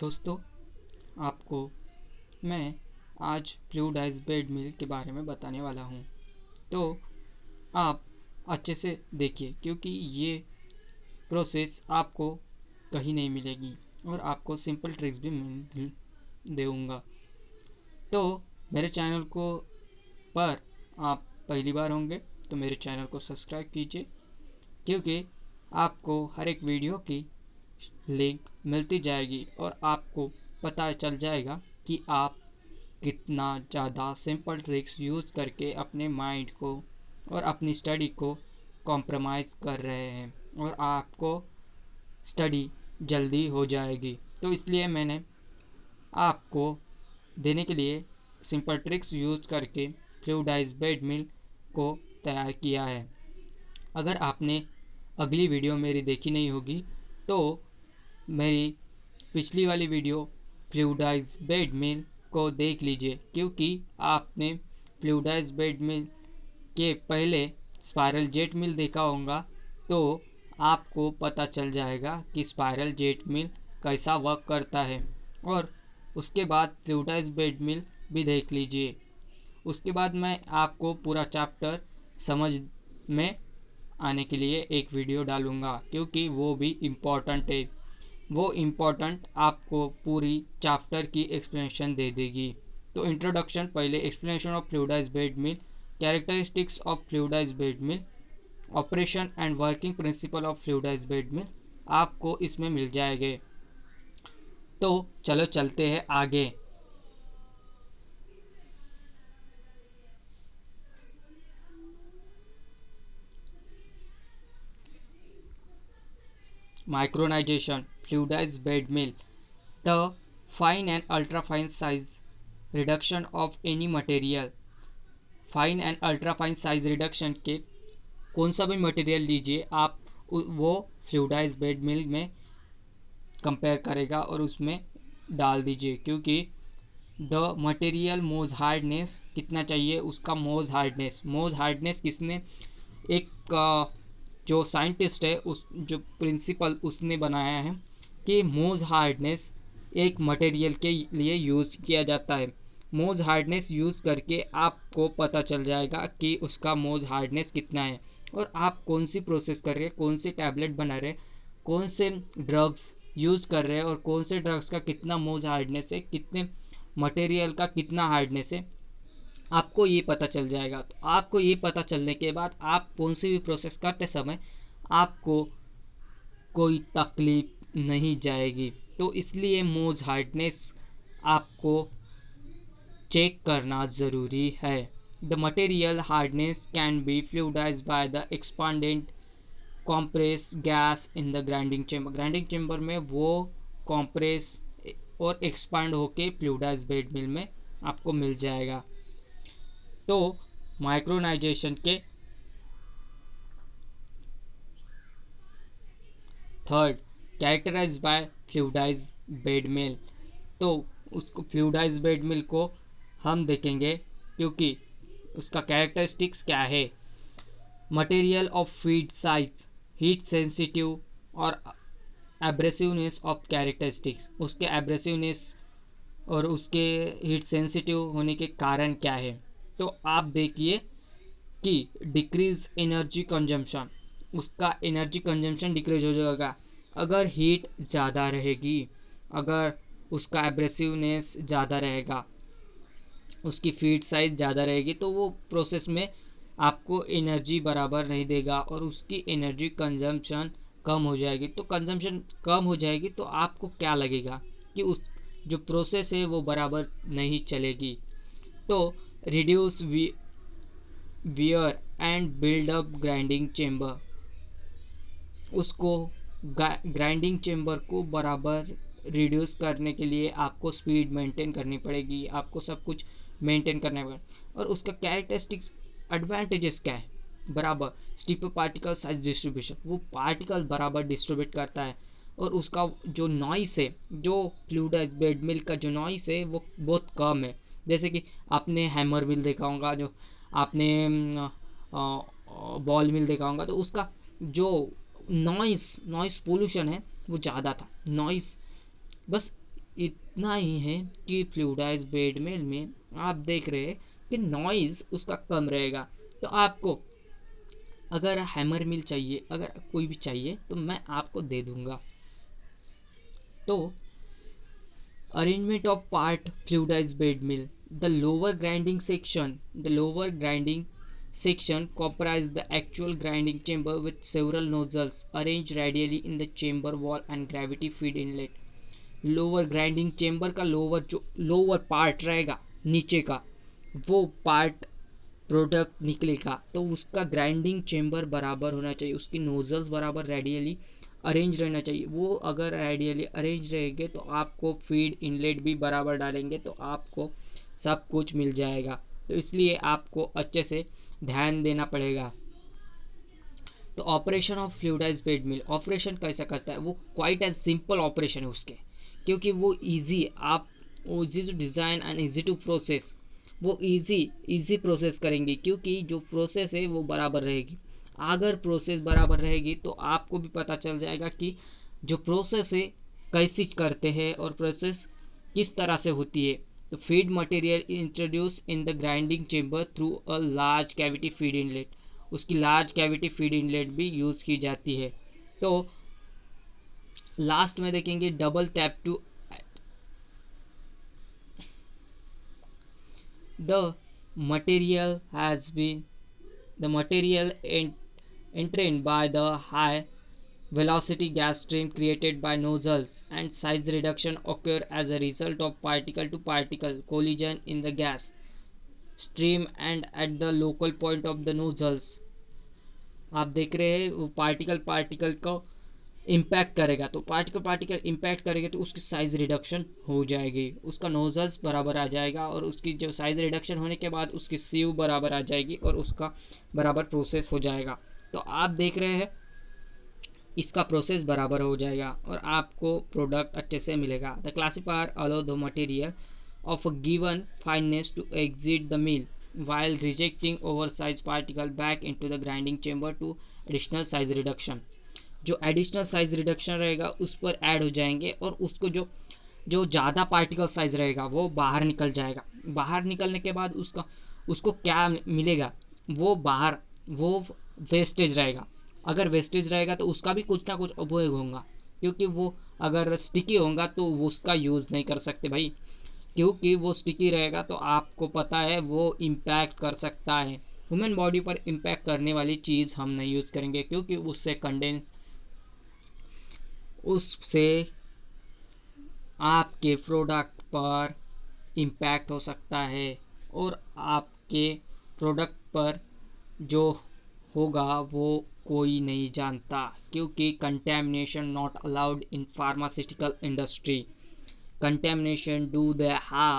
दोस्तों, आपको मैं आज फ्लूइडाइज्ड बेड मिल के बारे में बताने वाला हूँ। तो आप अच्छे से देखिए, क्योंकि ये प्रोसेस आपको कहीं नहीं मिलेगी और आपको सिंपल ट्रिक्स भी मिल दूँगा। तो मेरे चैनल को पर आप पहली बार होंगे तो मेरे चैनल को सब्सक्राइब कीजिए, क्योंकि आपको हर एक वीडियो की लिंक मिलती जाएगी और आपको पता चल जाएगा कि आप कितना ज़्यादा सिंपल ट्रिक्स यूज़ करके अपने माइंड को और अपनी स्टडी को कॉम्प्रोमाइज़ कर रहे हैं और आपको स्टडी जल्दी हो जाएगी। तो इसलिए मैंने आपको देने के लिए सिंपल ट्रिक्स यूज़ करके फ्लूइडाइज्ड बेड मिल को तैयार किया है। अगर आपने अगली वीडियो मेरी देखी नहीं होगी तो मेरी पिछली वाली वीडियो फ्लूइडाइज्ड बेड मिल को देख लीजिए, क्योंकि आपने फ्लूइडाइज्ड बेड मिल के पहले स्पाइरल जेट मिल देखा होगा तो आपको पता चल जाएगा कि स्पाइरल जेट मिल कैसा वर्क करता है। और उसके बाद फ्लूइडाइज्ड बेड मिल भी देख लीजिए। उसके बाद मैं आपको पूरा चैप्टर समझ में आने के लिए एक वीडियो डालूँगा, क्योंकि वो भी इम्पोर्टेंट है। वो इम्पोर्टेंट आपको पूरी चैप्टर की एक्सप्लेनेशन दे देगी। तो इंट्रोडक्शन, पहले explanation of fluidized bed mill, characteristics of fluidized bed mill, operation and working principle of fluidized bed mill आपको इसमें मिल जाएंगे। तो चलो चलते हैं आगे। Micronization, fluidized bed mill, the fine and ultra fine size reduction of any material। Fine and ultra fine size reduction के कौन सा भी मटेरियल लीजिए आप, वो फ्लूइडाइज्ड बेड मिल में कंपेयर करेगा और उसमें डाल दीजिए, क्योंकि द मटेरियल मोज हार्डनेस कितना चाहिए, उसका मोज हार्डनेस किसने, एक जो साइंटिस्ट है उस जो प्रिंसिपल उसने बनाया है कि मोज हार्डनेस एक मटेरियल के लिए यूज़ किया जाता है। मोज हार्डनेस यूज़ करके आपको पता चल जाएगा कि उसका मोज हार्डनेस कितना है और आप कौन सी प्रोसेस कर रहे हैं, कौन सी टैबलेट बना रहे हैं, कौन से ड्रग्स यूज़ कर रहे हैं और कौन से ड्रग्स का कितना मोज हार्डनेस है, कितने मटेरियल का कितना हार्डनेस है, आपको ये पता चल जाएगा। तो आपको ये पता चलने के बाद आप कौन सी भी प्रोसेस करते समय आपको कोई तकलीफ नहीं जाएगी। तो इसलिए मोज हार्डनेस आपको चेक करना ज़रूरी है। The material hardness can be fluidized by the expanded compress gas in the grinding chamber. Grinding chamber में वो कॉम्प्रेस और एक्सपांड होके फ्लूइडाइज्ड बेड मिल में आपको मिल जाएगा। तो माइक्रोनाइजेशन के third, characterised bye fluidised bed मिल। तो उसको फ्लूइडाइज्ड बेड मिल को हम देखेंगे, क्योंकि उसका कैरेक्टरिस्टिक्स क्या है। Material of feed size, heat sensitive और एब्रेसिवनेस ऑफ कैरेक्टरिस्टिक्स, उसके एब्रेसिवनेस और उसके हीट सेंसिटिव होने के कारण क्या है। तो आप देखिए कि डिक्रीज एनर्जी कंजम्पशन, उसका एनर्जी कंजम्पशन डिक्रीज हो जाएगा अगर हीट ज़्यादा रहेगी, अगर उसका एब्रेसिवनेस ज़्यादा रहेगा, उसकी फीड साइज ज़्यादा रहेगी, तो वो प्रोसेस में आपको एनर्जी बराबर नहीं देगा और उसकी एनर्जी कंजम्पशन कम हो जाएगी। तो कंजम्पशन कम हो जाएगी तो आपको क्या लगेगा कि उस जो प्रोसेस है वो बराबर नहीं चलेगी। तो reduce wear and build up grinding chamber, उसको ग्राइंडिंग चेंबर को बराबर रिड्यूस करने के लिए आपको स्पीड मेंटेन करनी पड़ेगी, आपको सब कुछ मेंटेन करना पड़ेगा। और उसका कैरेक्टरिस्टिक्स एडवांटेजेस क्या है, बराबर स्टीपर पार्टिकल साइज डिस्ट्रीब्यूशन, वो पार्टिकल बराबर डिस्ट्रीब्यूट करता है और उसका जो नॉइस है, जो फ्लूइडाइज्ड बेड मिल का जो नॉइस है वो बहुत कम है। जैसे कि आपने हैमर मिल देखा होगा, जो आपने बॉल मिल देखा होगा, तो उसका जो नॉइस पोल्यूशन है वो ज़्यादा था। नॉइस बस इतना ही है कि फ्लूइडाइज्ड बेड मिल में आप देख रहे हैं कि नॉइज़ उसका कम रहेगा। तो आपको अगर हैमर मिल चाहिए, अगर कोई भी चाहिए तो मैं आपको दे दूंगा। तो arrangement of part fluidized bed mill, the lower grinding section comprise the actual grinding chamber with several nozzles arranged radially in the chamber wall and gravity feed inlet। Lower grinding chamber का जो lower part रहेगा नीचे का, वो part product निकलेगा तो उसका grinding chamber बराबर होना चाहिए, उसकी नोजल्स बराबर रेडियली अरेंज रहना चाहिए। वो अगर रेडियली अरेंज रहेंगे तो आपको फीड इनलेट भी बराबर डालेंगे तो आपको सब कुछ मिल जाएगा। तो इसलिए आपको अच्छे से ध्यान देना पड़ेगा। तो operation of fluidized bed mill operation कैसा करता है, वो क्वाइट एज सिंपल ऑपरेशन है उसके, क्योंकि वो easy to design and easy to process, वो इजी प्रोसेस करेंगे क्योंकि जो प्रोसेस है वो बराबर रहेगी। अगर प्रोसेस बराबर रहेगी तो आपको भी पता चल जाएगा कि जो प्रोसेस है कैसी करते हैं और प्रोसेस किस तरह से होती है। तो feed material introduce in the grinding chamber through a large cavity feed inlet, उसकी लार्ज कैविटी फीड इनलेट भी यूज़ की जाती है। तो लास्ट में देखेंगे double tap to the material has been the material entrained by the high velocity gas stream created by nozzles, and size reduction occur as a result of particle to particle collision in the gas stream and at the local point of the nozzles। आप देख रहे हैं वो particle particle को impact करेगा, तो particle particle impact करेगा तो उसकी साइज़ रिडक्शन हो जाएगी, उसका नोजल्स बराबर आ जाएगा और उसकी जो साइज़ रिडक्शन होने के बाद उसकी सीव बराबर आ जाएगी और उसका बराबर प्रोसेस हो जाएगा। तो आप देख रहे हैं इसका प्रोसेस बराबर हो जाएगा और आपको प्रोडक्ट अच्छे से मिलेगा। The classifier aloe the material of a given fineness to exit the mill while rejecting oversized particle back into the grinding chamber to additional size reduction। जो एडिशनल साइज रिडक्शन रहेगा उस पर ऐड हो जाएंगे और उसको जो जो ज़्यादा पार्टिकल साइज रहेगा वो बाहर निकल जाएगा। बाहर निकलने के बाद उसको क्या मिलेगा, वो वेस्टेज रहेगा। अगर वेस्टेज रहेगा तो उसका भी कुछ ना कुछ उपयोग होगा, क्योंकि वो अगर स्टिकी होगा तो वो उसका यूज़ नहीं कर सकते भाई, क्योंकि वो स्टिकी रहेगा तो आपको पता है वो इम्पैक्ट कर सकता है। ह्यूमन बॉडी पर इम्पैक्ट करने वाली चीज़ हम नहीं यूज़ करेंगे क्योंकि उससे आपके प्रोडक्ट पर इम्पैक्ट हो सकता है और आपके प्रोडक्ट पर जो होगा वो कोई नहीं जानता, क्योंकि contamination not allowed in pharmaceutical industry. Contamination do they harm